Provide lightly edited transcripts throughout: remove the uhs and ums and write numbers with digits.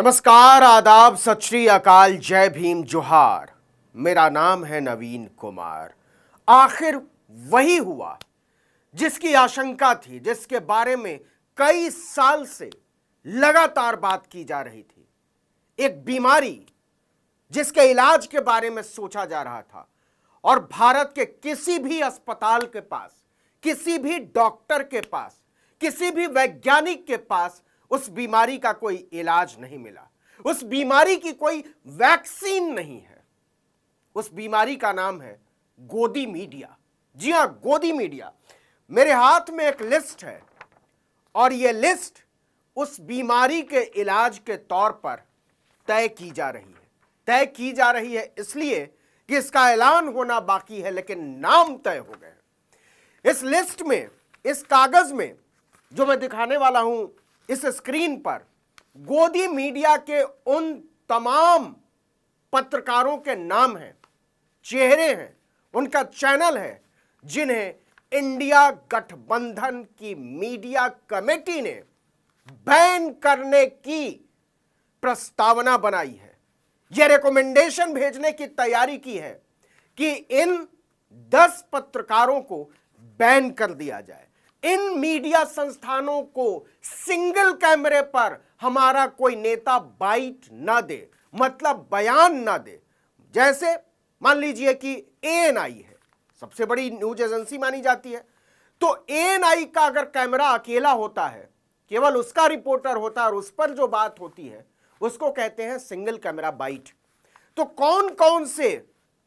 नमस्कार, आदाब, सत श्री अकाल, जय भीम, जोहार। मेरा नाम है नवीन कुमार। आखिर वही हुआ जिसकी आशंका थी, जिसके बारे में कई साल से लगातार बात की जा रही थी। एक बीमारी जिसके इलाज के बारे में सोचा जा रहा था और भारत के किसी भी अस्पताल के पास, किसी भी डॉक्टर के पास, किसी भी वैज्ञानिक के पास उस बीमारी का कोई इलाज नहीं मिला। उस बीमारी की कोई वैक्सीन नहीं है। उस बीमारी का नाम है गोदी मीडिया। जी हां, गोदी मीडिया। मेरे हाथ में एक लिस्ट है और यह लिस्ट उस बीमारी के इलाज के तौर पर तय की जा रही है इसलिए कि इसका ऐलान होना बाकी है, लेकिन नाम तय हो गए। इस लिस्ट में, इस कागज में जो मैं दिखाने वाला हूं इस स्क्रीन पर, गोदी मीडिया के उन तमाम पत्रकारों के नाम हैं, चेहरे हैं, उनका चैनल है, जिन्हें इंडिया गठबंधन की मीडिया कमेटी ने बैन करने की प्रस्तावना बनाई है। यह रिकमेंडेशन भेजने की तैयारी की है कि इन 10 पत्रकारों को बैन कर दिया जाए। इन मीडिया संस्थानों को सिंगल कैमरे पर हमारा कोई नेता बाइट ना दे, मतलब बयान ना दे। जैसे मान लीजिए कि एएनआई है, सबसे बड़ी न्यूज एजेंसी मानी जाती है, तो एएनआई का अगर कैमरा अकेला होता है, केवल उसका रिपोर्टर होता है और उस पर जो बात होती है उसको कहते हैं सिंगल कैमरा बाइट। तो कौन कौन से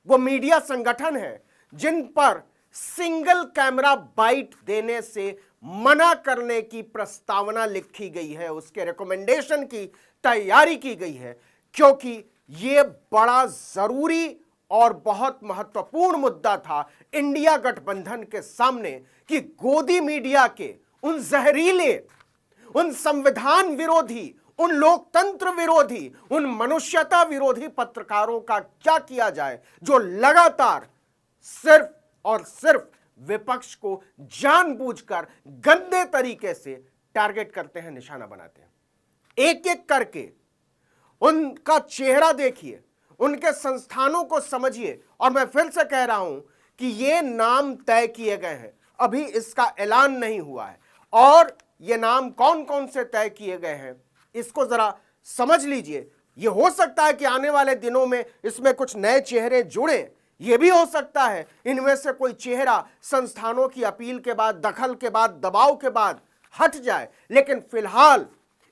वो मीडिया संगठन है जिन पर सिंगल कैमरा बाइट देने से मना करने की प्रस्तावना लिखी गई है, उसके रिकमेंडेशन की तैयारी की गई है, क्योंकि यह बड़ा जरूरी और बहुत महत्वपूर्ण मुद्दा था इंडिया गठबंधन के सामने कि गोदी मीडिया के उन जहरीले, उन संविधान विरोधी, उन लोकतंत्र विरोधी, उन मनुष्यता विरोधी पत्रकारों का क्या किया जाए जो लगातार सिर्फ और सिर्फ विपक्ष को जानबूझकर गंदे तरीके से टारगेट करते हैं, निशाना बनाते हैं। एक एक करके उनका चेहरा देखिए, उनके संस्थानों को समझिए। और मैं फिर से कह रहा हूं कि ये नाम तय किए गए हैं, अभी इसका ऐलान नहीं हुआ है। और ये नाम कौन कौन से तय किए गए हैं इसको जरा समझ लीजिए। ये हो सकता है कि आने वाले दिनों में इसमें कुछ नए चेहरे जुड़े, यह भी हो सकता है इनमें से कोई चेहरा संस्थानों की अपील के बाद, दखल के बाद, दबाव के बाद हट जाए। लेकिन फिलहाल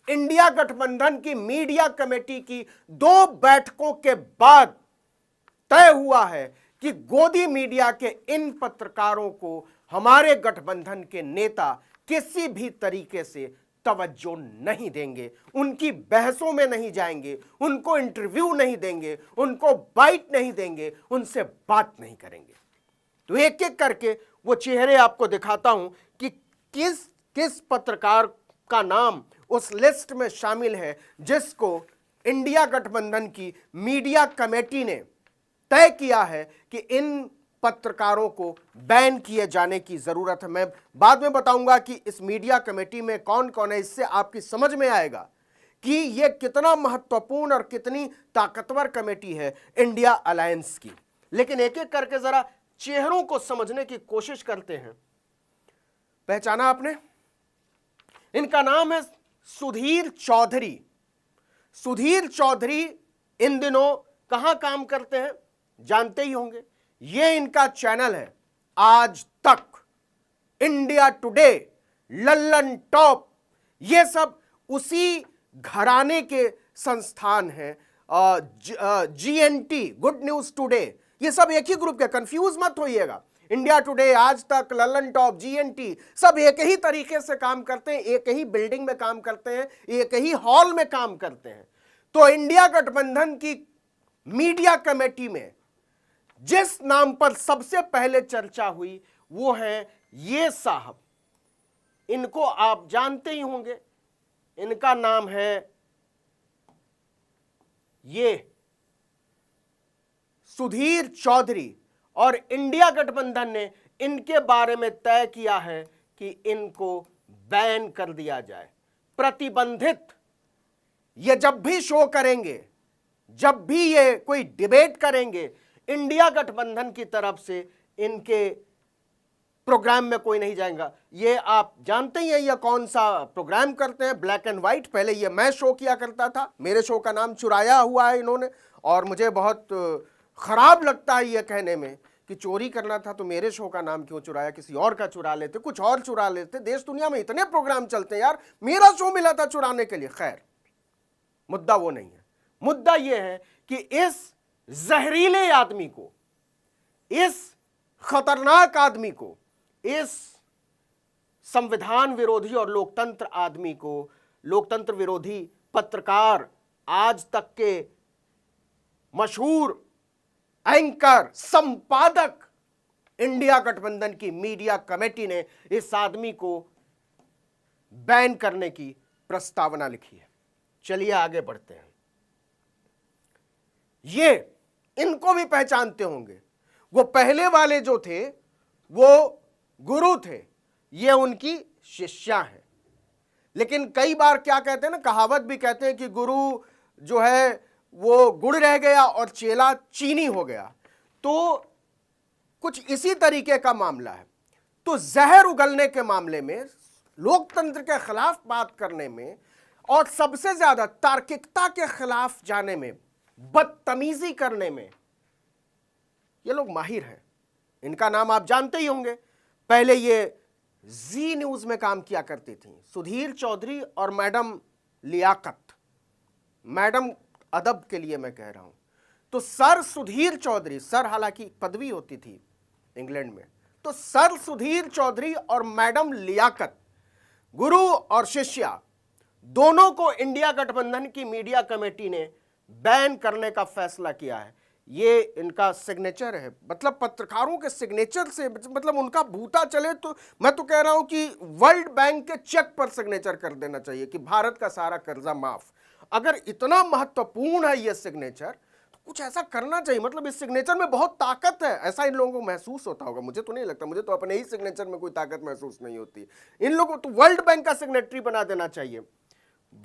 इंडिया गठबंधन की मीडिया कमेटी की 2 बैठकों के बाद तय हुआ है कि गोदी मीडिया के इन पत्रकारों को हमारे गठबंधन के नेता किसी भी तरीके से तवज्जो नहीं देंगे, उनकी बहसों में नहीं जाएंगे, उनको इंटरव्यू नहीं देंगे, उनको बाइट नहीं देंगे, उनसे बात नहीं करेंगे। तो एक एक करके वो चेहरे आपको दिखाता हूं कि किस किस पत्रकार का नाम उस लिस्ट में शामिल है जिसको इंडिया गठबंधन की मीडिया कमेटी ने तय किया है कि इन पत्रकारों को बैन किए जाने की जरूरत है। मैं बाद में बताऊंगा कि इस मीडिया कमेटी में कौन कौन है, इससे आपकी समझ में आएगा कि यह कितना महत्वपूर्ण और कितनी ताकतवर कमेटी है इंडिया अलायंस की। लेकिन एक एक करके जरा चेहरों को समझने की कोशिश करते हैं। पहचाना आपने? इनका नाम है सुधीर चौधरी। सुधीर चौधरी इन दिनों कहां काम करते हैं जानते ही होंगे। ये इनका चैनल है आज तक, इंडिया टुडे, लल्लन टॉप, ये सब उसी घराने के संस्थान हैं। जीएनटी, गुड न्यूज टुडे, ये सब एक ही ग्रुप के, कंफ्यूज मत होइएगा। इंडिया टुडे, आज तक, लल्लन टॉप, जीएनटी सब एक ही तरीके से काम करते हैं, एक ही बिल्डिंग में काम करते हैं, एक ही हॉल में काम करते हैं। तो इंडिया गठबंधन की मीडिया कमेटी में जिस नाम पर सबसे पहले चर्चा हुई वो है ये साहब। इनको आप जानते ही होंगे, इनका नाम है ये सुधीर चौधरी। और इंडिया गठबंधन ने इनके बारे में तय किया है कि इनको बैन कर दिया जाए, प्रतिबंधित ये जब भी शो करेंगे, जब भी ये कोई डिबेट करेंगे, इंडिया गठबंधन की तरफ से इनके प्रोग्राम में कोई नहीं जाएगा। ये आप जानते ही हैं ये कौन सा प्रोग्राम करते हैं, ब्लैक एंड व्हाइट। पहले ये मैं शो किया करता था, मेरे शो का नाम चुराया हुआ है इन्होंने, और मुझे बहुत खराब लगता है ये कहने में कि चोरी करना था तो मेरे शो का नाम क्यों चुराया, किसी और का चुरा लेते, कुछ और चुरा लेते। देश दुनिया में इतने प्रोग्राम चलते हैं यार, मेरा शो मिला था चुराने के लिए। खैर, मुद्दा वो नहीं है। मुद्दा ये है कि इस जहरीले आदमी को, इस खतरनाक आदमी को, इस संविधान विरोधी और लोकतंत्र आदमी को, लोकतंत्र विरोधी पत्रकार, आज तक के मशहूर एंकर, संपादक, इंडिया गठबंधन की मीडिया कमेटी ने इस आदमी को बैन करने की प्रस्तावना लिखी है। चलिए आगे बढ़ते हैं। ये इनको भी पहचानते होंगे, वो पहले वाले जो थे वो गुरु थे, ये उनकी शिष्या है। लेकिन कई बार क्या कहते हैं ना, कहावत भी कहते हैं कि गुरु जो है वो गुड़ रह गया और चेला चीनी हो गया। तो कुछ इसी तरीके का मामला है। तो जहर उगलने के मामले में, लोकतंत्र के खिलाफ बात करने में, और सबसे ज्यादा तार्किकता के खिलाफ जाने में, बदतमीजी करने में ये लोग माहिर हैं। इनका नाम आप जानते ही होंगे। पहले ये जी न्यूज में काम किया करती थी, सुधीर चौधरी और मैडम लियाकत। मैडम अदब के लिए मैं कह रहा हूं। तो सर सुधीर चौधरी, सर हालांकि पदवी होती थी इंग्लैंड में, तो सर सुधीर चौधरी और मैडम लियाकत, गुरु और शिष्या, दोनों को इंडिया गठबंधन की मीडिया कमेटी ने बैन करने का फैसला किया है। ये इनका सिग्नेचर है, मतलब पत्रकारों के सिग्नेचर से, मतलब उनका भूता चले तो मैं तो कह रहा हूं कि वर्ल्ड बैंक के चेक पर सिग्नेचर कर देना चाहिए कि भारत का सारा कर्जा माफ। अगर इतना महत्वपूर्ण है ये सिग्नेचर तो कुछ ऐसा करना चाहिए। मतलब इस सिग्नेचर में बहुत ताकत है, ऐसा इन लोगों को महसूस होता होगा। मुझे तो नहीं लगता, मुझे तो अपने ही सिग्नेचर में कोई ताकत महसूस नहीं होती। इन लोगों को तो वर्ल्ड बैंक का सिग्नेटरी बना देना चाहिए।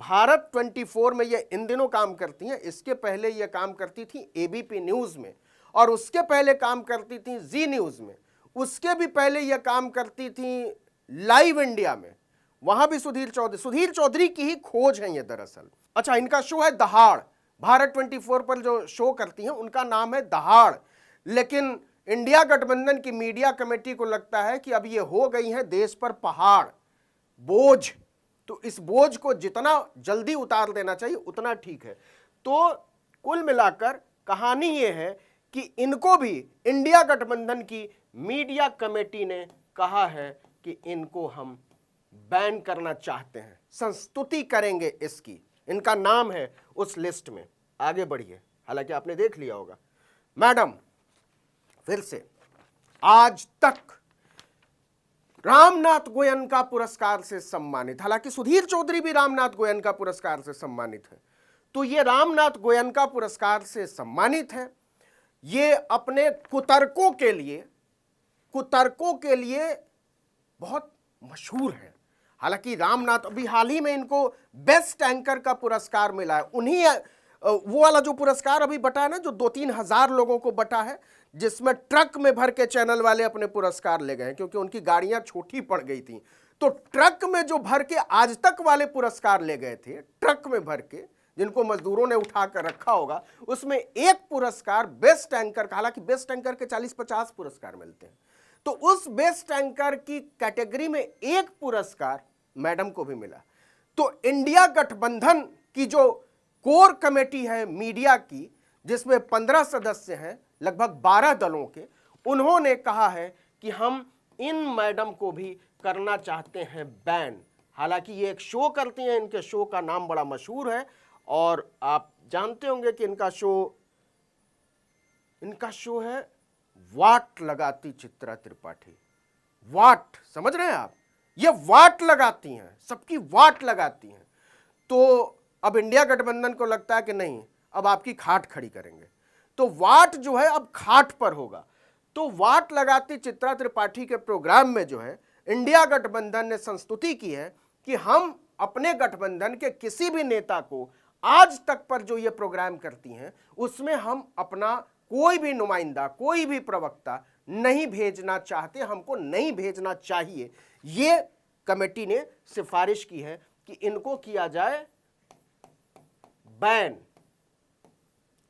भारत 24 में ये इन दिनों काम करती हैं, इसके पहले ये काम करती थी एबीपी न्यूज में, और उसके पहले काम करती थी जी न्यूज में, उसके भी पहले ये काम करती थी लाइव इंडिया में। वहां भी सुधीर चौधरी की ही खोज है ये दरअसल। अच्छा, इनका शो है दहाड़। भारत 24 पर जो शो करती हैं उनका नाम है दहाड़। लेकिन इंडिया गठबंधन की मीडिया कमेटी को लगता है कि अब ये हो गई है देश पर पहाड़, बोझ, तो इस बोझ को जितना जल्दी उतार देना चाहिए उतना ठीक है। तो कुल मिलाकर कहानी ये है कि इनको भी इंडिया गठबंधन की मीडिया कमेटी ने कहा है कि इनको हम बैन करना चाहते हैं, संस्तुति करेंगे इसकी। इनका नाम है उस लिस्ट में। आगे बढ़िए, हालांकि आपने देख लिया होगा। मैडम फिर से आज तक रामनाथ गोयनका पुरस्कार से सम्मानित, हालांकि सुधीर चौधरी भी रामनाथ गोयनका पुरस्कार से सम्मानित है, तो ये रामनाथ गोयनका पुरस्कार से सम्मानित है। ये अपने कुतर्कों के लिए बहुत मशहूर है। हालांकि रामनाथ, अभी हाल ही में इनको बेस्ट एंकर का पुरस्कार मिला है। उन्हीं वो वाला जो पुरस्कार अभी बटा है ना, जो 2-3 हजार लोगों को बटा है, जिसमें ट्रक में भर के चैनल वाले अपने पुरस्कार ले गए क्योंकि उनकी गाड़ियां छोटी पड़ गई थी। तो ट्रक में जो भर के आज तक वाले पुरस्कार ले गए थे, ट्रक में भर के, जिनको मजदूरों ने उठा कर रखा होगा, उसमें एक पुरस्कार बेस्ट एंकर का, हालांकि बेस्ट एंकर के 40-50 पुरस्कार मिलते हैं, तो उस बेस्ट एंकर की कैटेगरी में एक पुरस्कार मैडम को भी मिला। तो इंडिया गठबंधन की जो कोर कमेटी है मीडिया की, जिसमें 15 सदस्य हैं, लगभग 12 दलों के, उन्होंने कहा है कि हम इन मैडम को भी करना चाहते हैं बैन। हालांकि ये एक शो करती हैं, इनके शो का नाम बड़ा मशहूर है, और आप जानते होंगे कि इनका शो है वाट लगाती चित्रा त्रिपाठी। वाट, समझ रहे हैं आप? ये वाट लगाती हैं, सबकी वाट लगाती हैं। तो अब इंडिया गठबंधन को लगता है कि नहीं, अब आपकी खाट खड़ी करेंगे, तो वाट जो है अब खाट पर होगा। तो वाट लगाती चित्रा त्रिपाठी के प्रोग्राम में जो है इंडिया गठबंधन ने संस्तुति की है कि हम अपने गठबंधन के किसी भी नेता को आज तक पर जो ये प्रोग्राम करती हैं उसमें हम अपना कोई भी नुमाइंदा, कोई भी प्रवक्ता नहीं भेजना चाहते, हमको नहीं भेजना चाहिए। ये कमेटी ने सिफारिश की है कि इनको किया जाए बैन।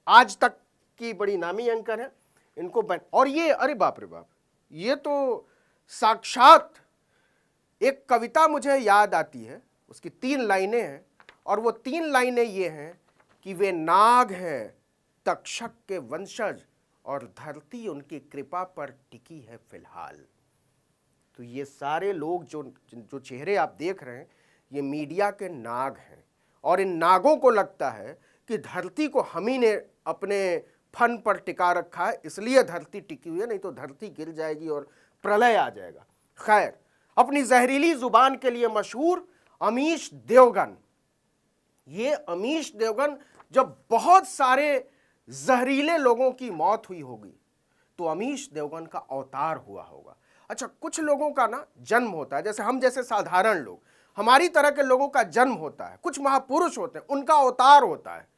आज तक की बड़ी नामी एंकर है, इनको बैन। और ये अरे बाप रे बाप, ये तो साक्षात एक कविता मुझे याद आती है, उसकी 3 लाइनें हैं और वो 3 लाइनें ये हैं कि वे नाग हैं तक्षक के वंशज और धरती उनकी कृपा पर टिकी है फिलहाल। तो ये सारे लोग जो चेहरे आप देख रहे हैं ये मीडिया के नाग हैं और इन नागों को लगता है कि धरती को हम ही ने अपने फन पर टिका रखा है, इसलिए धरती टिकी हुई है, नहीं तो धरती गिर जाएगी और प्रलय आ जाएगा। खैर, अपनी जहरीली जुबान के लिए मशहूर अमीश देवगन, ये अमीश देवगन जब बहुत सारे जहरीले लोगों की मौत हुई होगी तो अमीश देवगन का अवतार हुआ होगा। अच्छा, कुछ लोगों का ना जन्म होता है, जैसे हम जैसे साधारण लोग, हमारी तरह के लोगों का जन्म होता है, कुछ महापुरुष होते हैं, उनका अवतार होता है।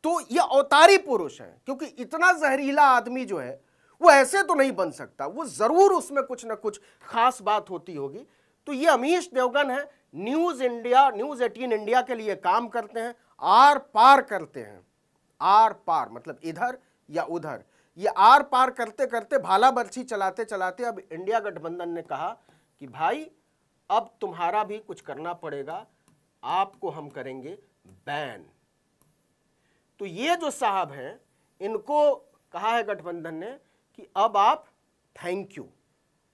तो ये अवतारी पुरुष है, क्योंकि इतना जहरीला आदमी जो है वो ऐसे तो नहीं बन सकता, वो जरूर उसमें कुछ ना कुछ खास बात होती होगी। तो ये अमीश देवगन है, न्यूज 18 इंडिया के लिए काम करते हैं, आर पार करते हैं। आर पार मतलब इधर या उधर, ये आर पार करते करते भाला बर्छी चलाते चलाते अब इंडिया गठबंधन ने कहा कि भाई अब तुम्हारा भी कुछ करना पड़ेगा, आपको हम करेंगे बैन। तो ये जो साहब हैं, इनको कहा है गठबंधन ने कि अब आप थैंक यू,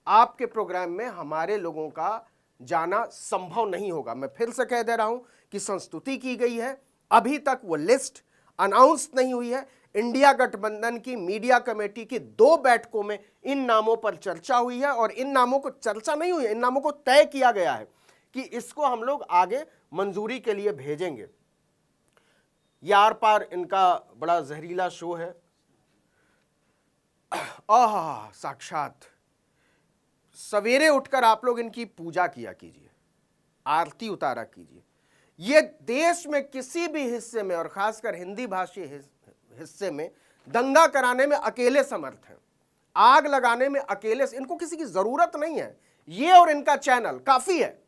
आपके प्रोग्राम में हमारे लोगों का जाना संभव नहीं होगा। मैं फिर से कह दे रहा हूं कि संस्तुति की गई है, अभी तक वो लिस्ट अनाउंस नहीं हुई है। इंडिया गठबंधन की मीडिया कमेटी की 2 बैठकों में इन नामों पर चर्चा हुई है और इन नामों को चर्चा नहीं हुई है, इन नामों को तय किया गया है कि इसको हम लोग आगे मंजूरी के लिए भेजेंगे। यार पार इनका बड़ा जहरीला शो है। साक्षात सवेरे उठकर आप लोग इनकी पूजा किया कीजिए, आरती उतारा कीजिए। ये देश में किसी भी हिस्से में और खासकर हिंदी भाषी हिस्से में दंगा कराने में अकेले समर्थ हैं, आग लगाने में अकेले, इनको किसी की जरूरत नहीं है। ये और इनका चैनल काफी है।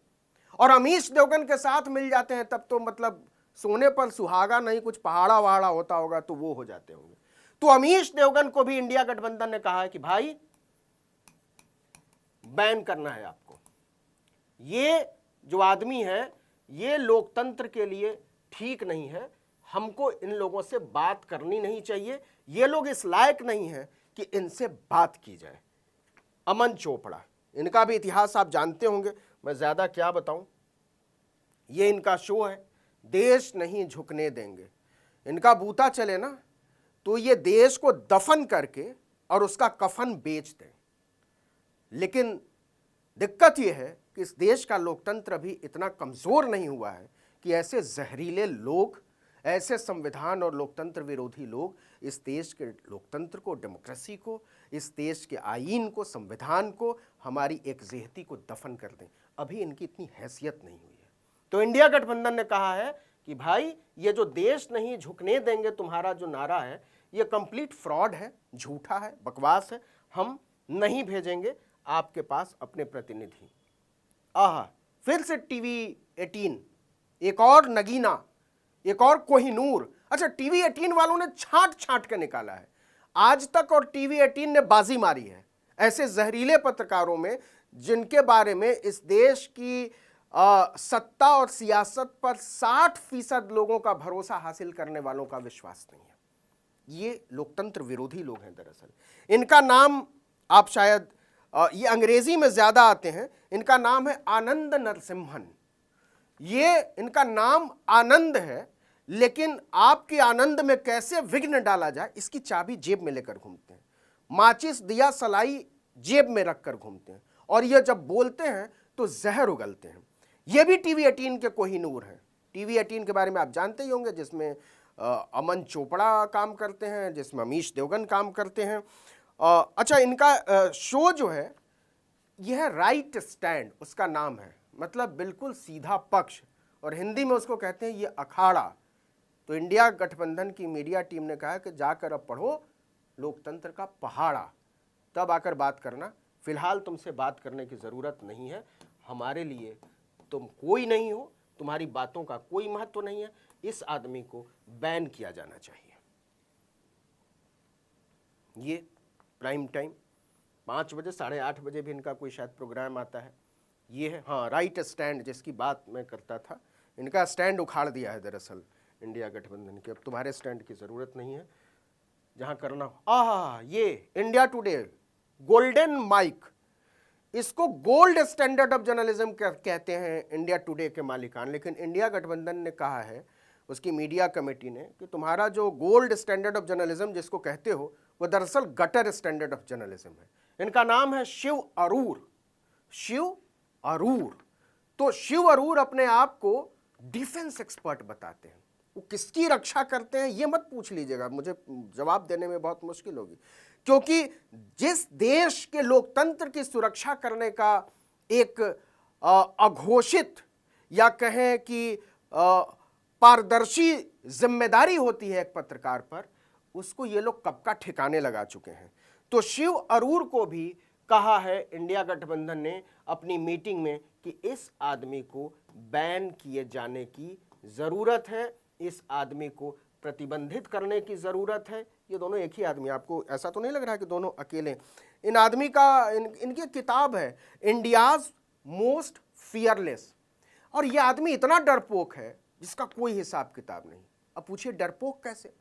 और अमीश देवगन के साथ मिल जाते हैं तब तो मतलब सोने पर सुहागा नहीं, कुछ पहाड़ा वहाड़ा होता होगा तो वो हो जाते होंगे। तो अमीश देवगन को भी इंडिया गठबंधन ने कहा है कि भाई बैन करना है आपको। ये जो आदमी है ये लोकतंत्र के लिए ठीक नहीं है, हमको इन लोगों से बात करनी नहीं चाहिए, ये लोग इस लायक नहीं है कि इनसे बात की जाए। अमन चोपड़ा, इनका भी इतिहास आप जानते होंगे, मैं ज्यादा क्या बताऊं। ये इनका शो है, देश नहीं झुकने देंगे। इनका बूता चले ना तो ये देश को दफन करके और उसका कफन बेच दें। लेकिन दिक्कत यह है कि इस देश का लोकतंत्र अभी इतना कमजोर नहीं हुआ है कि ऐसे जहरीले लोग, ऐसे संविधान और लोकतंत्र विरोधी लोग इस देश के लोकतंत्र को, डेमोक्रेसी को, इस देश के आईन को, संविधान को, हमारी एकजेहती को दफन कर दें। अभी इनकी इतनी हैसियत नहीं हुई है। तो इंडिया गठबंधन ने कहा है कि भाई ये जो देश नहीं झुकने देंगे तुम्हारा जो नारा है ये कंप्लीट फ्रॉड है, झूठा है, बकवास है, हम नहीं भेजेंगे आपके पास अपने प्रतिनिधि। फिर से टीवी 18, एक और नगीना, एक और कोहिनूर। अच्छा, टीवी 18 वालों ने छांट छांट के निकाला है। आज तक और टीवी 18 ने बाजी मारी है ऐसे जहरीले पत्रकारों में जिनके बारे में इस देश की सत्ता और सियासत पर 60% लोगों का भरोसा हासिल करने वालों का विश्वास नहीं है। ये लोकतंत्र विरोधी लोग हैं दरअसल। इनका नाम आप शायद ये अंग्रेजी में ज्यादा आते हैं, इनका नाम है आनंद नरसिम्हन। ये इनका नाम आनंद है, लेकिन आपके आनंद में कैसे विघ्न डाला जाए इसकी चाबी जेब में लेकर घूमते हैं। माचिस, दिया, सलाई जेब में रखकर घूमते हैं और ये जब बोलते हैं तो जहर उगलते हैं। ये भी टीवी 18 के कोहिनूर हैं। टीवी 18 के बारे में आप जानते ही होंगे, जिसमें अमन चोपड़ा काम करते हैं, जिसमें अमीश देवगन काम करते हैं। अच्छा, इनका शो जो है यह है राइट स्टैंड, उसका नाम है, मतलब बिल्कुल सीधा पक्ष, और हिंदी में उसको कहते हैं ये अखाड़ा। तो इंडिया गठबंधन की मीडिया टीम ने कहा कि जाकर अब पढ़ो लोकतंत्र का पहाड़ा, तब आकर बात करना। फिलहाल तुमसे बात करने की ज़रूरत नहीं है, हमारे लिए तुम कोई नहीं हो, तुम्हारी बातों का कोई महत्व नहीं है, इस आदमी को बैन किया जाना चाहिए। ये प्राइम टाइम 5 बजे 8:30 बजे भी इनका कोई शायद प्रोग्राम आता है। ये है हाँ राइट स्टैंड, जिसकी बात मैं करता था। इनका स्टैंड उखाड़ दिया है दरअसल इंडिया गठबंधन के, अब तुम्हारे स्टैंड की ज़रूरत नहीं है, जहाँ करना हो। ये इंडिया टुडे गोल्डन माइक, इसको गोल्ड स्टैंडर्ड ऑफ जर्नलिज्म कहते हैं इंडिया टुडे के मालिकान। लेकिन इंडिया गठबंधन ने कहा है, उसकी मीडिया कमेटी ने, कि तुम्हारा जो गोल्ड स्टैंडर्ड ऑफ जर्नलिज्म जिसको कहते हो वो दरअसल गटर स्टैंडर्ड ऑफ जर्नलिज्म है। इनका नाम है शिव अरूर। शिव अरूर, तो शिव अरूर अपने आप को डिफेंस एक्सपर्ट बताते हैं। वो किसकी रक्षा करते हैं ये मत पूछ लीजिएगा, मुझे जवाब देने में बहुत मुश्किल होगी, क्योंकि जिस देश के लोकतंत्र की सुरक्षा करने का एक अघोषित या कहें कि पारदर्शी जिम्मेदारी होती है एक पत्रकार पर, उसको ये लोग कब का ठिकाने लगा चुके हैं। तो शिव अरूर को भी कहा है इंडिया गठबंधन ने अपनी मीटिंग में कि इस आदमी को बैन किए जाने की ज़रूरत है, इस आदमी को प्रतिबंधित करने की ज़रूरत है। ये दोनों एक ही आदमी, आपको ऐसा तो नहीं लग रहा कि दोनों अकेले। इन आदमी का इनकी किताब है इंडियाज़ मोस्ट फियरलेस, और ये आदमी इतना डरपोक है जिसका कोई हिसाब किताब नहीं। अब पूछिए डरपोक कैसे?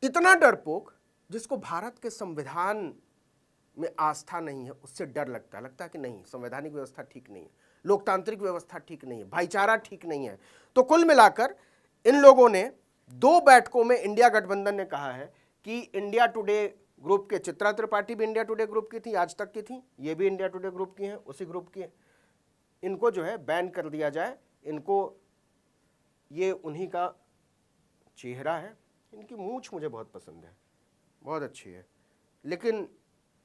इतना डरपोक जिसको भारत के संविधान में आस्था नहीं है, उससे डर लगता है कि नहीं संवैधानिक व्यवस्था ठीक नहीं है, लोकतांत्रिक व्यवस्था ठीक नहीं है, भाईचारा ठीक नहीं है। तो कुल मिलाकर इन लोगों ने 2 बैठकों में इंडिया गठबंधन ने कहा है कि इंडिया टुडे ग्रुप के, चित्रा त्रिपाठी भी इंडिया टुडे ग्रुप की थी, आज तक की थी, ये भी इंडिया टुडे ग्रुप की हैं, उसी ग्रुप की है, इनको जो है बैन कर दिया जाए। इनको, ये उन्हीं का चेहरा है, इनकी मूंछ मुझे बहुत पसंद है, बहुत अच्छी है, लेकिन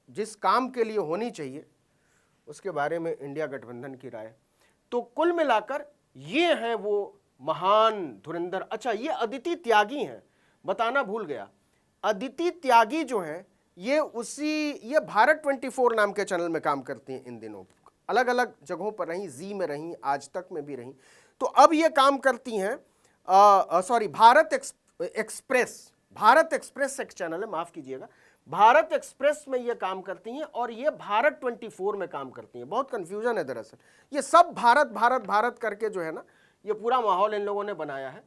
जिस काम के लिए होनी चाहिए उसके बारे में इंडिया गठबंधन की राय। तो कुल मिलाकर ये हैं वो महान धुरंधर। अच्छा, ये अदिति त्यागी हैं, बताना भूल गया। अदिति त्यागी जो हैं ये भारत 24 नाम के चैनल में काम करती हैं इन दिनों, अलग अलग जगहों पर रहीं, जी में रहीं, आज तक में भी रहीं। तो अब ये काम करती हैं भारत एक्सप्रेस एक चैनल है, माफ कीजिएगा, भारत एक्सप्रेस में ये काम करती हैं और ये भारत 24 में काम करती हैं। बहुत कंफ्यूजन है दरअसल, ये सब भारत भारत भारत करके जो है ना, ये पूरा माहौल इन लोगों ने बनाया है।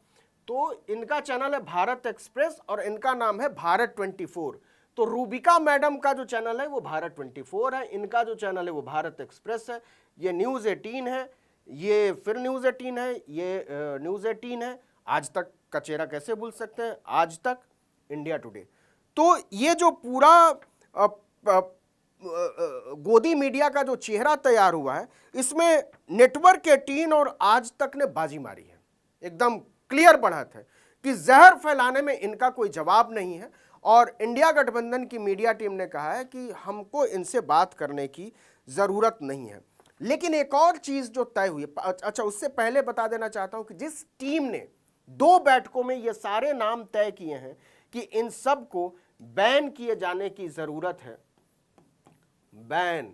तो इनका चैनल है भारत एक्सप्रेस और इनका नाम है भारत 24। तो रूबिका मैडम का जो चैनल है वो भारत 24 है, इनका जो चैनल है वो भारत एक्सप्रेस है। ये न्यूज़ 18 है, ये फिर न्यूज़ 18 है, ये न्यूज़ 18 है, आज तक का चेहरा कैसे भूल सकते हैं, आज तक, इंडिया टुडे। तो ये जो पूरा गोदी मीडिया का जो चेहरा तैयार हुआ है, इसमें नेटवर्क 18 और आज तक ने बाजी मारी है। एकदम क्लियर बढ़त है कि जहर फैलाने में इनका कोई जवाब नहीं है। और इंडिया गठबंधन की मीडिया टीम ने कहा है कि हमको इनसे बात करने की ज़रूरत नहीं है। लेकिन एक और चीज़ जो तय हुई, अच्छा उससे पहले बता देना चाहता हूं कि जिस टीम ने 2 बैठकों में ये सारे नाम तय किए हैं कि इन सब को बैन किए जाने की ज़रूरत है, बैन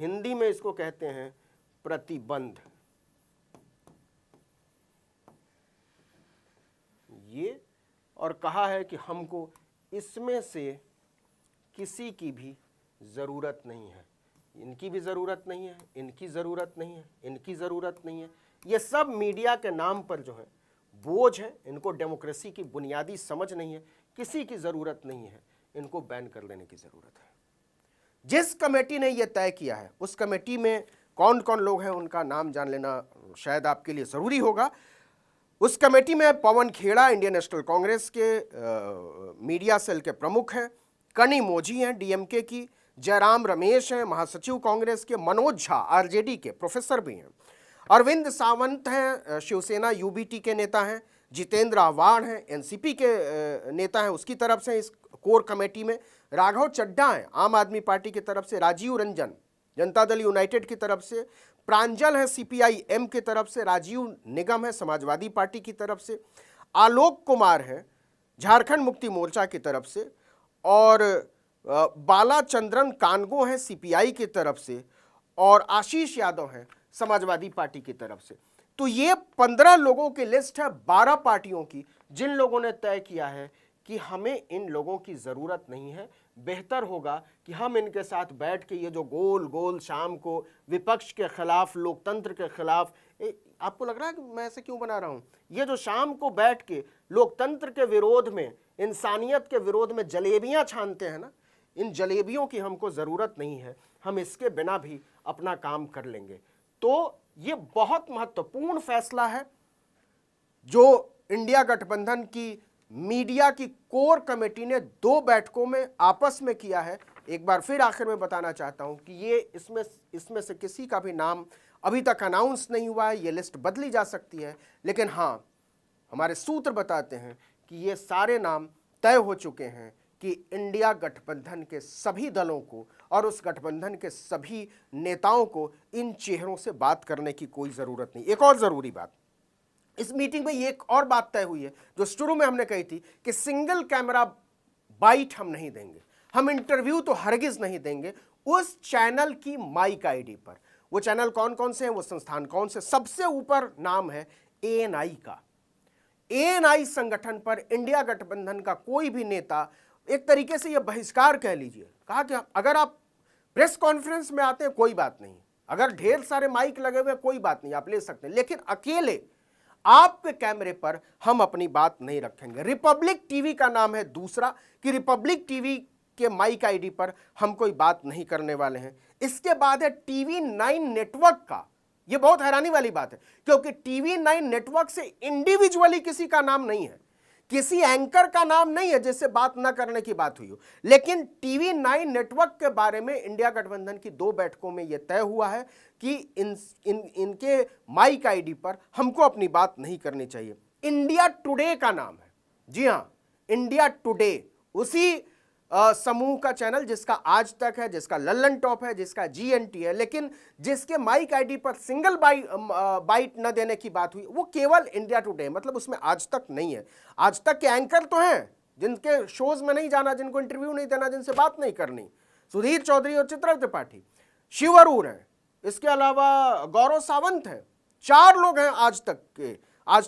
हिंदी में इसको कहते हैं प्रतिबंध, ये, और कहा है कि हमको इसमें से किसी की भी ज़रूरत नहीं है, इनकी भी ज़रूरत नहीं है, इनकी ज़रूरत नहीं है, इनकी ज़रूरत नहीं है। ये सब मीडिया के नाम पर जो है बोझ है, इनको डेमोक्रेसी की बुनियादी समझ नहीं है, किसी की ज़रूरत नहीं है, इनको बैन कर लेने की ज़रूरत है। जिस कमेटी ने यह तय किया है उस कमेटी में कौन कौन लोग हैं उनका नाम जान लेना शायद आपके लिए ज़रूरी होगा। उस कमेटी में पवन खेड़ा इंडियन नेशनल कांग्रेस के मीडिया सेल के प्रमुख हैं, कनी मोजी हैं डीएमके की, जयराम रमेश हैं महासचिव कांग्रेस के, मनोज झा आरजेडी के प्रोफेसर भी हैं, अरविंद सावंत हैं शिवसेना यूबीटी के नेता हैं, जितेंद्र आव्हाड हैं एनसीपी के नेता हैं उसकी तरफ से इस कोर कमेटी में, राघव चड्ढा हैं आम आदमी पार्टी की तरफ से, राजीव रंजन जनता दल यूनाइटेड की तरफ से, प्रांजल है सीपीआई एम की तरफ से, राजीव निगम है समाजवादी पार्टी की तरफ से, आलोक कुमार हैं झारखंड मुक्ति मोर्चा की तरफ से, और बालाचंद्रन कानगो हैं सीपीआई की तरफ से, और आशीष यादव हैं समाजवादी पार्टी की तरफ से। तो ये 15 लोगों की लिस्ट है 12 पार्टियों की, जिन लोगों ने तय किया है कि हमें इन लोगों की ज़रूरत नहीं है, बेहतर होगा कि हम इनके साथ बैठ के ये जो गोल गोल शाम को विपक्ष के खिलाफ, लोकतंत्र के खिलाफ, आपको लग रहा है कि मैं ऐसे क्यों बना रहा हूँ, ये जो शाम को बैठ के लोकतंत्र के विरोध में, इंसानियत के विरोध में जलेबियाँ छानते हैं ना, इन जलेबियों की हमको ज़रूरत नहीं है, हम इसके बिना भी अपना काम कर लेंगे। तो ये बहुत महत्वपूर्ण फैसला है जो इंडिया गठबंधन की मीडिया की कोर कमेटी ने 2 बैठकों में आपस में किया है। एक बार फिर आखिर में बताना चाहता हूं कि ये इसमें से किसी का भी नाम अभी तक अनाउंस नहीं हुआ है, ये लिस्ट बदली जा सकती है, लेकिन हाँ, हमारे सूत्र बताते हैं कि ये सारे नाम तय हो चुके हैं कि इंडिया गठबंधन के सभी दलों को और उस गठबंधन के सभी नेताओं को इन चेहरों से बात करने की कोई ज़रूरत नहीं। एक और ज़रूरी बात, इस मीटिंग में एक और बात तय हुई है जो शुरू में हमने कही थी कि सिंगल कैमरा बाइट हम नहीं देंगे, हम इंटरव्यू तो हरगिज़ नहीं देंगे उस चैनल की माइक आईडी पर। वो चैनल कौन कौन से हैं, वो संस्थान कौन से, सबसे ऊपर नाम है एएनआई का। एएनआई संगठन पर इंडिया गठबंधन का कोई भी नेता, एक तरीके से ये बहिष्कार कह लीजिए, कहा कि अगर आप प्रेस कॉन्फ्रेंस में आते हैं कोई बात नहीं, अगर ढेर सारे माइक लगे हुए कोई बात नहीं, आप ले सकते हैं, लेकिन अकेले आपके कैमरे पर हम अपनी बात नहीं रखेंगे। रिपब्लिक टीवी का नाम है दूसरा कि रिपब्लिक टीवी के माइक आईडी पर हम कोई बात नहीं करने वाले हैं। इसके बाद है टीवी 9 नेटवर्क का। यह बहुत हैरानी वाली बात है क्योंकि टीवी 9 नेटवर्क से इंडिविजुअली किसी का नाम नहीं है, किसी एंकर का नाम नहीं है जिससे बात ना करने की बात हुई हो, लेकिन टीवी 9 नेटवर्क के बारे में इंडिया गठबंधन की 2 बैठकों में यह तय हुआ है कि इनके माइक आईडी पर हमको अपनी बात नहीं करनी चाहिए। इंडिया टुडे का नाम है, जी हां, इंडिया टुडे, उसी समूह का चैनल जिसका आज तक है, जिसका लल्लन टॉप है, जिसका जीएनटी है, लेकिन जिसके माइक आईडी पर सिंगल बाइट न देने की बात हुई वो केवल इंडिया टुडे, मतलब उसमें आज तक नहीं है। आज तक के एंकर तो हैं जिनके शोज में नहीं जाना, जिनको इंटरव्यू नहीं देना, जिनसे बात नहीं करनी, सुधीर चौधरी और चित्रा त्रिपाठी, शिव अरोड़ हैं, इसके अलावा गौरव सावंत हैं, 4 लोग हैं आज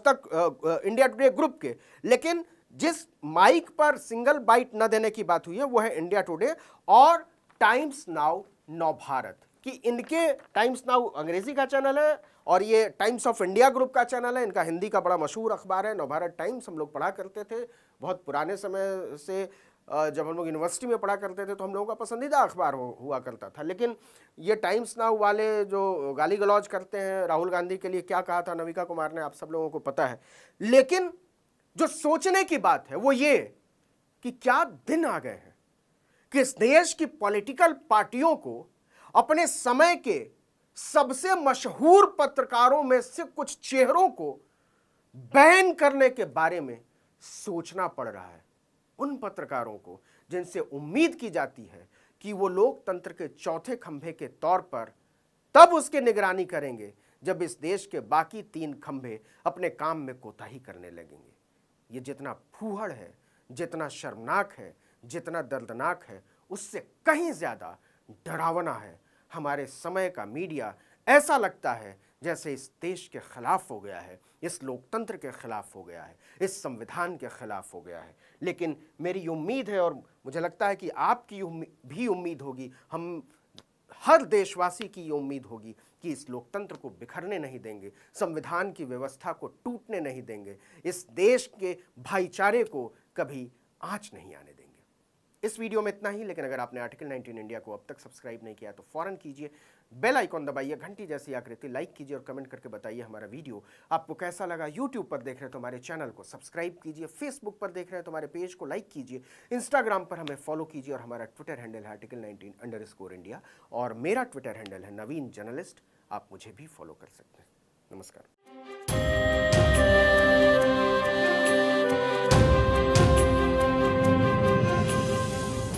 तक इंडिया टुडे ग्रुप के, लेकिन जिस माइक पर सिंगल बाइट न देने की बात हुई है वो है इंडिया टुडे और टाइम्स नाउ नवभारत। कि इनके टाइम्स नाउ अंग्रेजी का चैनल है और ये टाइम्स ऑफ इंडिया ग्रुप का चैनल है, इनका हिंदी का बड़ा मशहूर अखबार है नवभारत टाइम्स, हम लोग पढ़ा करते थे बहुत पुराने समय से। जब हम लोग यूनिवर्सिटी में पढ़ा करते थे तो हम लोगों का पसंदीदा अखबार हुआ करता था। लेकिन ये टाइम्स नाउ वाले जो गाली गलौज करते हैं, राहुल गांधी के लिए क्या कहा था नविका कुमार ने, आप सब लोगों को पता है। लेकिन जो सोचने की बात है वो ये कि क्या दिन आ गए हैं कि इस देश की पॉलिटिकल पार्टियों को अपने समय के सबसे मशहूर पत्रकारों में से कुछ चेहरों को बैन करने के बारे में सोचना पड़ रहा है। उन पत्रकारों को जिनसे उम्मीद की जाती है कि वो लोकतंत्र के चौथे खंभे के तौर पर तब उसकी निगरानी करेंगे जब इस देश के बाकी 3 खंभे अपने काम में कोताही करने लगेंगे। ये जितना फूहड़ है, जितना शर्मनाक है, जितना दर्दनाक है, उससे कहीं ज़्यादा डरावना है हमारे समय का मीडिया। ऐसा लगता है जैसे इस देश के खिलाफ हो गया है, इस लोकतंत्र के खिलाफ हो गया है, इस संविधान के खिलाफ हो गया है। लेकिन मेरी उम्मीद है और मुझे लगता है कि आपकी भी उम्मीद होगी, हम हर देशवासी की ये उम्मीद होगी कि इस लोकतंत्र को बिखरने नहीं देंगे, संविधान की व्यवस्था को टूटने नहीं देंगे, इस देश के भाईचारे को कभी आंच नहीं आने देंगे। इस वीडियो में इतना ही, लेकिन अगर आपने आर्टिकल 19 इंडिया को अब तक सब्सक्राइब नहीं किया तो फौरन कीजिए, बेल आइकॉन दबाइए, घंटी जैसी आकृति लाइक कीजिए और कमेंट करके बताइए हमारा वीडियो आपको कैसा लगा। यूट्यूब पर देख रहे हैं तो हमारे चैनल को सब्सक्राइब कीजिए, फेसबुक पर देख रहे हैं तो हमारे पेज को लाइक कीजिए, इंस्टाग्राम पर हमें फॉलो कीजिए और हमारा ट्विटर हैंडल है article19_India और मेरा ट्विटर हैंडल है नवीन जर्नलिस्ट। आप मुझे भी फॉलो कर सकते हैं। नमस्कार।